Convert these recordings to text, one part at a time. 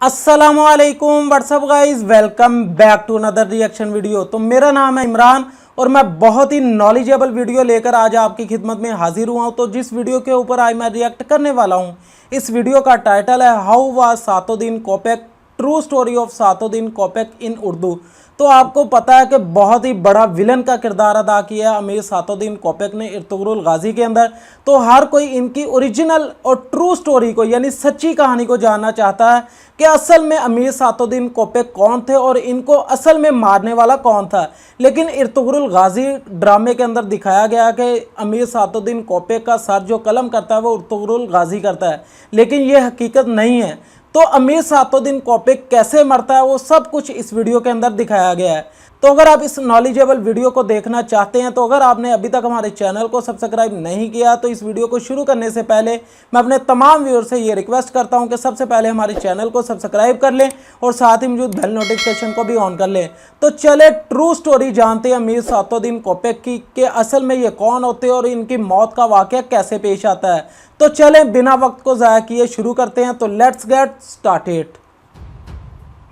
अस्सलामुअलैकुम what's up guys, welcome back to another reaction video. तो मेरा नाम है इमरान और मैं बहुत ही नॉलेजेबल वीडियो लेकर आज आपकी खिदमत में हाजिर हुआ हूं। तो जिस वीडियो के ऊपर आज मैं रिएक्ट करने वाला हूं, इस वीडियो का टाइटल है how was Sadettin Kopek, true story of Sadettin Kopek in Urdu. तो आपको पता है कि बहुत ही बड़ा विलन का किरदार अदा किया अमीर सातुद्दीन कोपेक ने इर्तुगरुल गाजी के अंदर। तो हर कोई इनकी ओरिजिनल और ट्रू स्टोरी को यानी सच्ची कहानी को जानना चाहता है कि असल में अमीर सातुद्दीन कोपेक कौन थे और इनको असल में मारने वाला कौन था। लेकिन इर्तुगरुल गाजी ड्रामे के अंदर दिखाया गया कि अमीर सातुद्दीन कोपेक का सर जो कलम करता है वो इर्तुगरुल गाजी करता है, लेकिन ये हकीकत नहीं है। तो अमीर सातुद्दीन कोपेक कैसे मरता है वो सब कुछ इस वीडियो के अंदर दिखाया गया है। तो अगर आप इस नॉलेजेबल वीडियो को देखना चाहते हैं, तो अगर आपने अभी तक हमारे चैनल को सब्सक्राइब नहीं किया, तो इस वीडियो को शुरू करने से पहले मैं अपने तमाम व्यूअर से ये रिक्वेस्ट करता हूं कि सबसे पहले हमारे चैनल को सब्सक्राइब कर लें और साथ ही मौजूद बेल नोटिफिकेशन को भी ऑन कर लें। तो चले ट्रू स्टोरी जानते हैं अमीर सातुद्दीन कोपेक की कि असल में ये कौन होते हैं और इनकी मौत का वाकया कैसे पेश आता है। तो चलें बिना वक्त को ज़ाया किए शुरू करते हैं। तो लेट्स गेट स्टार्टेड।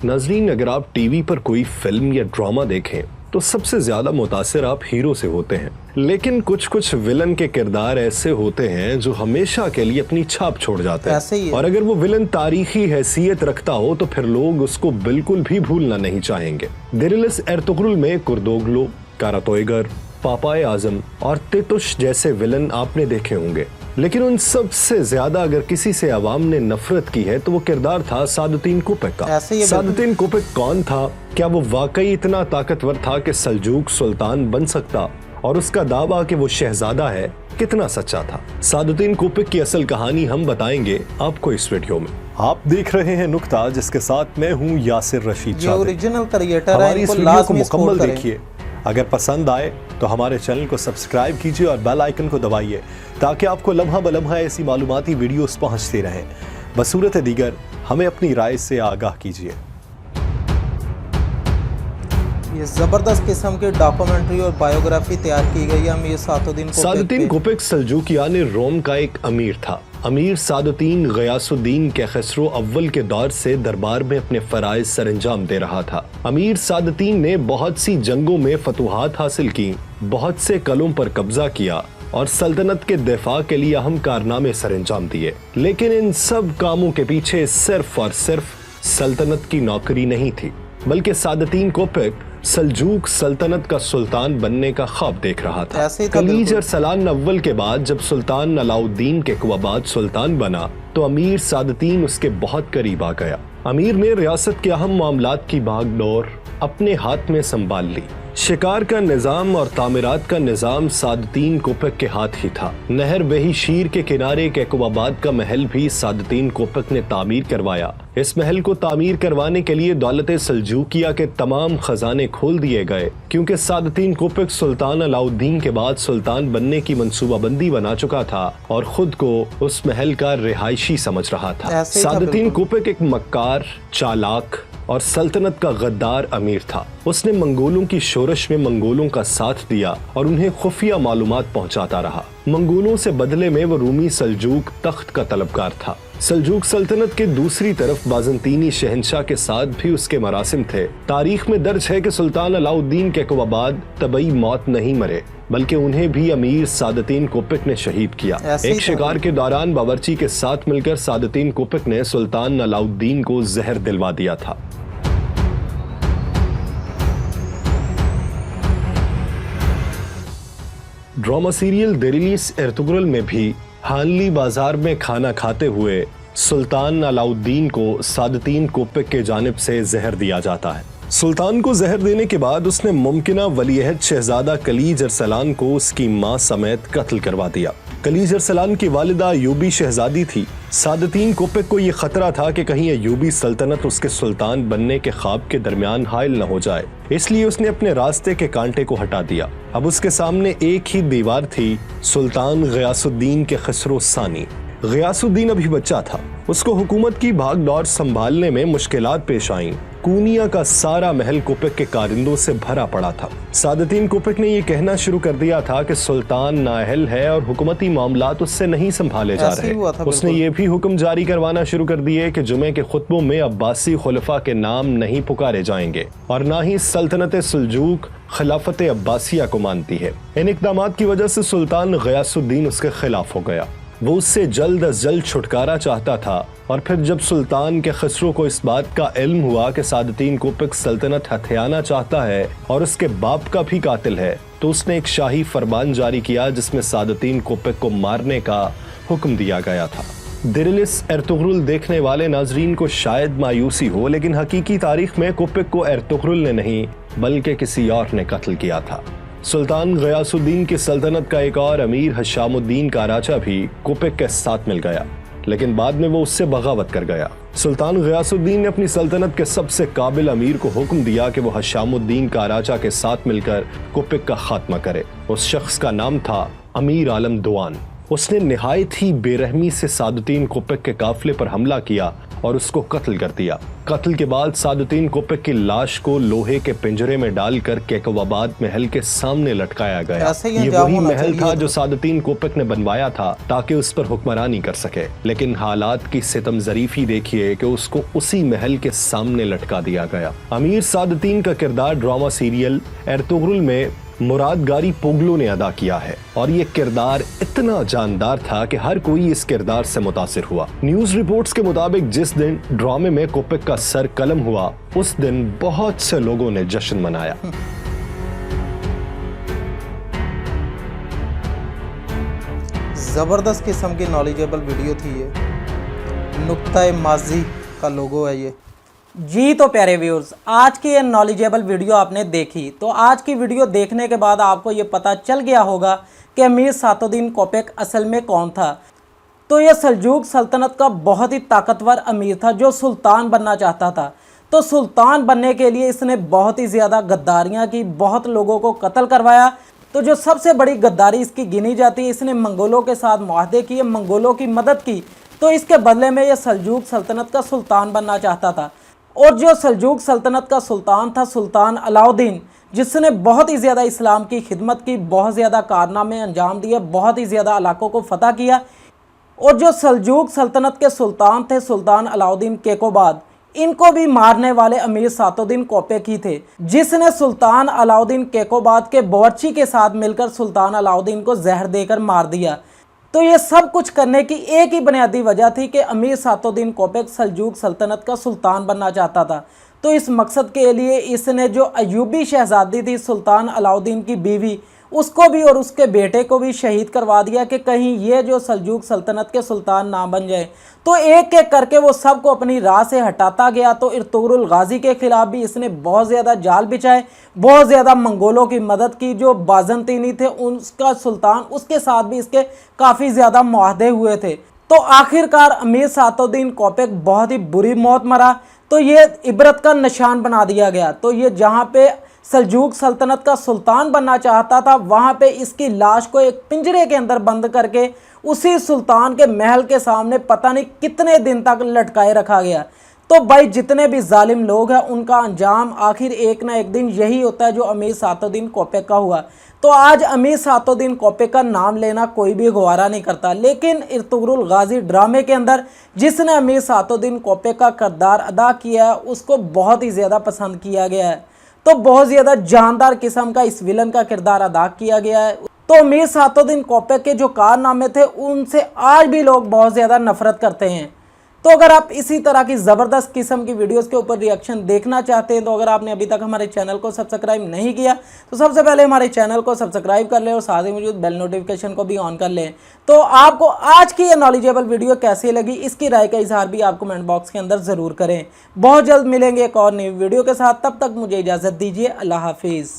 नाजरीन, अगर आप टीवी पर कोई फिल्म या ड्रामा देखें तो सबसे ज्यादा मुतासिर आप हीरो से होते हैं, लेकिन कुछ कुछ विलन के किरदार ऐसे होते हैं जो हमेशा के लिए अपनी छाप छोड़ जाते हैं। और अगर वो विलन तारीखी हैसियत रखता हो तो फिर लोग उसको बिल्कुल भी भूलना नहीं चाहेंगे। दिरिलिस एर्तुगरुल में कुर्दोगलो, कारातोयगर, पापाए आजम और तितुश जैसे विलन आपने देखे होंगे, लेकिन उन सब से ज्यादा अगर किसी से अवाम ने नफरत की है तो वो किरदार था सादुद्दीन कोपेक का। सादुद्दीन कोपेक कौन था? क्या वो वाकई इतना ताकतवर था कि सल्जूक सुल्तान बन सकता? और उसका दावा कि वो शहजादा है कितना सच्चा था? सादुद्दीन कोपेक की असल कहानी हम बताएंगे आपको इस वीडियो में। आप देख रहे हैं नुक्ता, जिसके साथ मैं हूँ यासिर रशीद। ओरिजिनल क्रिएटर है, हमारी इस वीडियो को मुकम्मल देखिए। अगर पसंद आए तो हमारे चैनल को सब्सक्राइब कीजिए और बेल आइकन को दबाइए ताकि आपको लम्हा बलम्हा ऐसी मालूमाती वीडियोस पहुंचती रहें। बसूरत दीगर हमें अपनी राय से आगाह कीजिए। ये जबरदस्त किस्म की डॉक्यूमेंट्री और बायोग्राफी तैयार की गई है अमीर सादुद्दीन कोपेक सल्जूकियान रोम का एक अमीर था। अमीर सादुद्दीन गयासुद्दीन के खसरो अव्वल के दौर से दरबार में अपने फराइज सरंजाम दे रहा था। अमीर सादुद्दीन ने बहुत सी जंगों में फतुहात हासिल की, बहुत से कलों पर कब्जा किया और सल्तनत के दिफा के लिए अहम कारनामे सरंजाम दिए। लेकिन इन सब कामों के पीछे सिर्फ और सिर्फ सल्तनत की नौकरी नहीं थी, बल्कि सादुद्दीन कोपेक सल्जूक सल्तनत का सुल्तान बनने का ख्वाब देख रहा था। कलीज अरसलान अव्वल के बाद जब सुल्तान अलाउद्दीन के कुबाबाद सुल्तान बना तो अमीर सादुद्दीन उसके बहुत करीब आ गया। अमीर ने रियासत के अहम मामलात की भागदौड़ अपने हाथ में संभाल ली। शिकार का निजाम और तामीरात का निजाम सादुद्दीन कोपेक के हाथ ही था। नहर बही शीर के किनारे के कुबाबाद का महल भी सादुद्दीन कोपेक ने तामीर करवाया। इस महल को तामीर करवाने के लिए दौलत सल्जूकिया के तमाम खजाने खोल दिए गए, क्योंकि सादुद्दीन कोपेक सुल्तान अलाउद्दीन के बाद सुल्तान बनने की मंसूबाबंदी बना चुका था और खुद को उस महल का रिहायशी समझ रहा था। सादुद्दीन कोपेक एक मक्कार, चालाक और सल्तनत का गद्दार अमीर था। उसने मंगोलों की शोरश में मंगोलों का साथ दिया और उन्हें खुफिया मालूमात पहुंचाता रहा। मंगोलों से बदले में वो रूमी सल्जूक तख्त का तलबगार था। सल्जूक सल्तनत के दूसरी तरफ बाज़ंतीनी शहंशाह के साथ भी उसके मरासिम थे। तारीख में दर्ज है कि सुल्तान अलाउद्दीन के कुबाबाद तबई मौत नहीं मरे, बल्कि उन्हें भी अमीर सादुद्दीन कोपेक ने शहीद किया। एक शिकार के दौरान बावर्ची के साथ मिलकर सादुद्दीन कोपेक ने सुल्तान अलाउद्दीन को जहर दिलवा दिया था। ड्रामा सीरियल दिरिलिस एर्तुगरुल में भी हानली बाजार में खाना खाते हुए सुल्तान अलाउद्दीन को सादुद्दीन कोपेक के जानिब से जहर दिया जाता है। सुल्तान को जहर देने के बाद उसने मुमकिना वलीअहद शहजादा कलीज अरसलान को उसकी मां समेत कत्ल करवा दिया। कलीज अरसलान की वालिदा अयूबी शहजादी थी। सादुद्दीन कोपेक को यह खतरा था कि कहीं अयूबी सल्तनत उसके सुल्तान बनने के ख्वाब के दरमियान हायल न हो जाए, इसलिए उसने अपने रास्ते के कांटे को हटा दिया। अब उसके सामने एक ही दीवार थी, सुल्तान गयासुद्दीन के खसरो सानी। गयासुद्दीन अभी बच्चा था। उसको हुकूमत की भागदौड़ संभालने में मुश्किलात पेश आईं। कूनिया का सारा महल कोपेक के कारिंदों से भरा पड़ा था। सादतीन कोपेक ने यह कहना शुरू कर दिया था कि सुल्तान नाअहल है और हुकूमती मामलात उससे नहीं संभाले जा रहे। उसने ये भी हुक्म जारी करवाना शुरू कर दिए कि जुमे के खुतबों में अब्बासी खुलफा के नाम नहीं पुकारे जाएंगे और ना ही सल्तनत सुल्जूक खिलाफत अब्बासिया को मानती है। इन इक़दामात की वजह से सुल्तान गयासुद्दीन उसके खिलाफ हो गया। वो उससे जल्द अज जल्द छुटकारा चाहता था और फिर जब सुल्तान के खसरो को इस बात का इल्म हुआ कि सादतीन कोपेक सल्तनत हथियाना चाहता है और उसके बाप का भी कातिल है, तो उसने एक शाही फरमान जारी किया जिसमें सादतीन कोपेक को मारने का हुक्म दिया गया था। दिरिलिस एर्तुगरुल देखने वाले नाजरीन को शायद मायूसी हो, लेकिन हकीकी तारीख में कोपेक को एर्तुगरुल ने नहीं बल्कि किसी और ने कत्ल किया था। सुल्तान गयासुद्दीन की सल्तनत का एक और अमीर हशामुद्दीन काराचा भी कोपेक के साथ मिल गया, लेकिन बाद में वो उससे बगावत कर गया। सुल्तान गयासुद्दीन ने अपनी सल्तनत के सबसे काबिल अमीर को हुक्म दिया कि वो हशामुद्दीन काराचा के साथ मिलकर कोपेक का खात्मा करे। उस शख्स का नाम था अमीर आलम दुआन। उसने निहायत ही बेरहमी से सादतीन कोपेक के काफिले पर हमला किया और उसको कत्ल कर दिया। कत्ल के बाद सादतीन कोपेक की लाश को लोहे के पिंजरे में डालकर कैकवाबाद महल के सामने लटकाया गया। ये वही महल था जो सादतीन कोपेक ने बनवाया था ताकि उस पर हुक्मरानी कर सके, लेकिन हालात की सितम ज़रीफी देखिए कि उसको उसी महल के सामने लटका दिया गया। अमीर सादतीन का किरदार ड्रामा सीरियल एर्तुगरुल में मुराद गारी पोगलो ने अदा किया है और ये किरदार इतना जानदार था कि हर कोई इस किरदार से मुतासिर हुआ। न्यूज रिपोर्ट्स के मुताबिक जिस दिन ड्रामे में कोपेक का सर कलम हुआ, उस दिन बहुत से लोगों ने जश्न मनाया। जबरदस्त किस्म की नॉलेजेबल वीडियो थी ये। नुक्ता माजी का लोगो है ये। जी तो प्यारे व्यूअर्स, आज की ये नॉलेजेबल वीडियो आपने देखी, तो आज की वीडियो देखने के बाद आपको ये पता चल गया होगा कि अमीर सादुद्दीन कोपेक असल में कौन था। तो ये सल्जूक सल्तनत का बहुत ही ताकतवर अमीर था जो सुल्तान बनना चाहता था। तो सुल्तान बनने के लिए इसने बहुत ही ज़्यादा गद्दारियाँ की, बहुत लोगों को कत्ल करवाया। तो जो सबसे बड़ी गद्दारी इसकी गिनी जाती है, इसने मंगोलों के साथ मुआहदे किए, मंगोलों की मदद की। तो इसके बदले में ये सल्जूक सल्तनत का सुल्तान बनना चाहता था। और जो सल्जूक सल्तनत का सुल्तान था सुल्तान अलाउद्दीन, जिसने बहुत ही ज़्यादा इस्लाम की खिदमत की, बहुत ज़्यादा कारनामे अंजाम दिए, बहुत ही ज़्यादा इलाकों को फतह किया। और जो सल्जूक सल्तनत के सुल्तान थे सुल्तान अलाउद्दीन केकोबाद, इनको भी मारने वाले अमीर सादुद्दीन कोपेक ही थे, जिसने सुल्तान अलाउद्दीन केकोबाद के बावर्ची के साथ मिलकर सुल्तान अलाउद्दीन को जहर देकर मार दिया। तो ये सब कुछ करने की एक ही बुनियादी वजह थी कि अमीर सादुद्दीन कोपेक सल्जूक सल्तनत का सुल्तान बनना चाहता था। तो इस मकसद के लिए इसने जो अयूबी शहजादी थी सुल्तान अलाउद्दीन की बीवी, उसको भी और उसके बेटे को भी शहीद करवा दिया कि कहीं ये जो सल्जूक सल्तनत के सुल्तान ना बन जाए। तो एक एक करके वो सबको अपनी राह से हटाता गया। तो इर्तुगरुल गाजी के खिलाफ भी इसने बहुत ज़्यादा जाल बिछाए, बहुत ज़्यादा मंगोलों की मदद की। जो बाज़ंतीनी थे उसका सुल्तान, उसके साथ भी इसके काफ़ी ज़्यादा मुआहदे हुए थे। तो आखिरकार अमीर सादुद्दीन कोपेक बहुत ही बुरी मौत मरा। तो ये इबरत का निशान बना दिया गया। तो ये जहाँ पे सल्जूक सल्तनत का सुल्तान बनना चाहता था, वहाँ पे इसकी लाश को एक पिंजरे के अंदर बंद करके उसी सुल्तान के महल के सामने पता नहीं कितने दिन तक लटकाए रखा गया। तो भाई जितने भी जालिम लोग हैं उनका अंजाम आखिर एक ना एक दिन यही होता है जो अमीर सादुद्दीन कोपेक का हुआ। तो आज अमीर सादुद्दीन कोपेक का नाम लेना कोई भी गवारा नहीं करता, लेकिन इर्तुगरुल गाजी ड्रामे के अंदर जिसने अमीर सादुद्दीन कोपेक का किरदार अदा किया है उसको बहुत ही ज़्यादा पसंद किया गया है। तो बहुत ज़्यादा जानदार किस्म का इस विलन का किरदार अदा किया गया है। तो अमीर सादुद्दीन कोपेक के जो कारनामे थे उनसे आज भी लोग बहुत ज़्यादा नफरत करते हैं। तो अगर आप इसी तरह की ज़बरदस्त किस्म की वीडियोस के ऊपर रिएक्शन देखना चाहते हैं, तो अगर आपने अभी तक हमारे चैनल को सब्सक्राइब नहीं किया तो सबसे पहले हमारे चैनल को सब्सक्राइब कर लें और साथ ही मौजूद बेल नोटिफिकेशन को भी ऑन कर लें। तो आपको आज की ये नॉलेजेबल वीडियो कैसी लगी, इसकी राय का इजहार भी आप कमेंट बॉक्स के अंदर ज़रूर करें। बहुत जल्द मिलेंगे एक और नई वीडियो के साथ, तब तक मुझे इजाज़त दीजिए। अल्लाह हाफिज़।